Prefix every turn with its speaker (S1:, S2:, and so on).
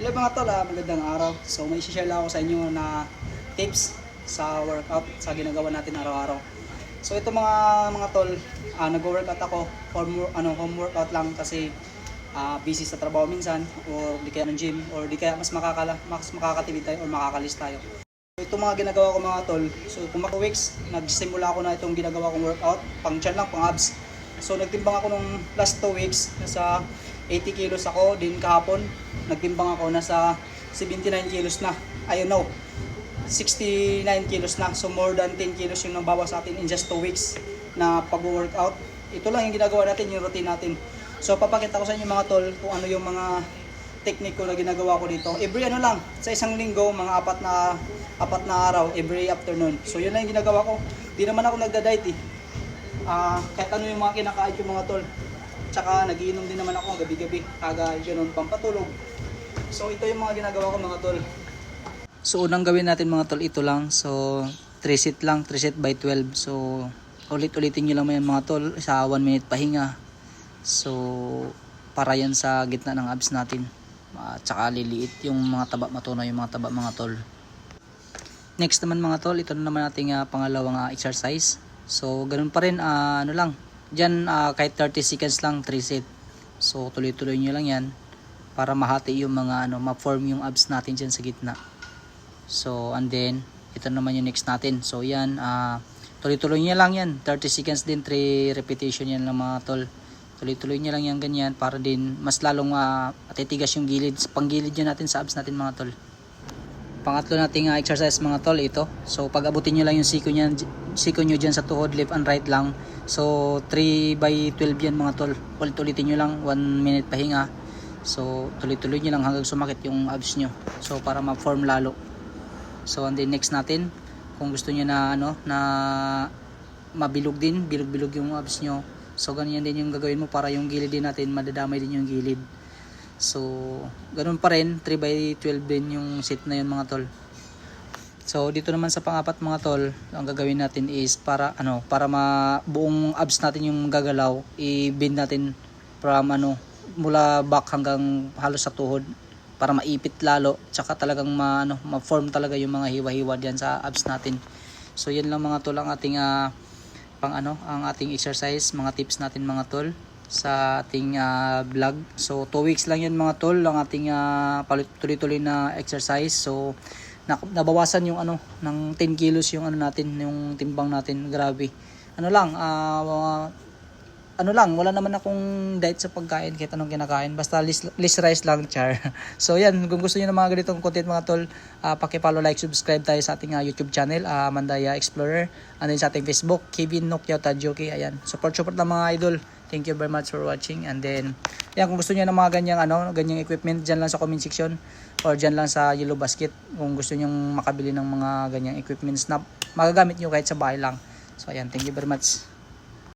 S1: Hello mga tol, magandang araw. So may share lang ako sa inyo na tips sa workout sa ginagawa natin araw-araw. So ito mga tol, nag-workout ako for home workout lang kasi busy sa trabaho minsan or di kaya ng gym or di kaya mas makakatipid tayo or makakalis tayo. So ito mga ginagawa ko mga tol. So kung mga weeks, nagsimula ako na itong ginagawa kong workout, pang chan lang, pang abs. So nagtimbang ako nung last 2 weeks, nasa 80 kilos ako, din kahapon nagtimbang ako nasa 79 kilos na. I know, 69 kilos na. So more than 10 kilos yung nabawas sa atin in just 2 weeks na pag-workout. Ito lang yung ginagawa natin, yung routine natin. So papakita ko sa inyo mga tol kung ano yung mga technique ko na ginagawa ko dito. Every lang, sa isang linggo, mga apat na araw, every afternoon. So yun lang yung ginagawa ko. Di naman ako nagda-diet eh. Kahit ano yung mga kinakain ko mga tol. Tsaka nagiinom din naman ako gabi-gabi, kaga ganun pampatulog. So ito yung mga ginagawa ko mga tol. So unang gawin natin mga tol, ito lang. So 3 set lang, 3 set by 12. So ulit-ulitin nyo lang yan mga tol, sa 1 minute pahinga. So para yan sa gitna ng abs natin. Tsaka liliit yung mga taba, matunaw yung mga taba mga tol. Next naman mga tol, ito na naman ating pangalawang exercise. So ganun pa rin, ano lang. Diyan kahit 30 seconds lang 3 set. So tuloy-tuloy nyo lang yan para mahati yung mga ma-form yung abs natin diyan sa gitna. So and then ito naman yung next natin. So yan, tuloy-tuloy nyo lang yan. 30 seconds din, 3 repetition yan lang mga tol. Tuloy-tuloy nyo lang yan ganyan para din mas lalong titigas yung gilid, panggilid yan natin sa abs natin mga tol. Pangatlo nating exercise mga tol, ito. So pag abutin nyo lang yung siko nyo dyan sa tuhod, left and right lang. So 3 by 12 yan mga tol. Ulit-ulitin nyo lang, 1 minute pahinga. So tuloy-tuloy nyo lang hanggang sumakit yung abs nyo. So para ma-form lalo. So and then next natin, kung gusto nyo na na mabilog din, bilog-bilog yung abs nyo. So ganyan din yung gagawin mo para yung gilid din natin, madadamay din yung gilid. So ganun pa rin, 3 by 12 din yung set na yun mga tol. So dito naman sa pang-apat mga tol, ang gagawin natin is para buong abs natin yung gagalaw, i-bend natin from mula back hanggang halos sa tuhod para maipit lalo, tsaka talagang ma-form talaga yung mga hiwa-hiwa diyan sa abs natin. So yan lang mga tol ang ating ang ating exercise, mga tips natin mga tol sa ating vlog. So 2 weeks lang yan mga tol ang ating tuloy-tuloy na exercise. So nabawasan yung ng 10 kilos yung natin, yung timbang natin. Grabe. Wala naman akong diet sa pagkain kahit anong kinakain. Basta less rice lang, char. So yan, kung gusto niyo ng mga ganitong content mga tol, paki-follow, like, subscribe tayo sa ating YouTube channel, Mandaya Explorer. And then sa ating Facebook, Kevin Nokyao Tadjoki. Ayan. Support lang mga idol. Thank you very much for watching. And then yan, kung gusto niyo ng mga ganyang equipment, diyan lang sa comment section or diyan lang sa Yellow Basket kung gusto niyo makabili ng mga ganyang equipments na magagamit niyo kahit sa bahay lang. So ayan, thank you very much.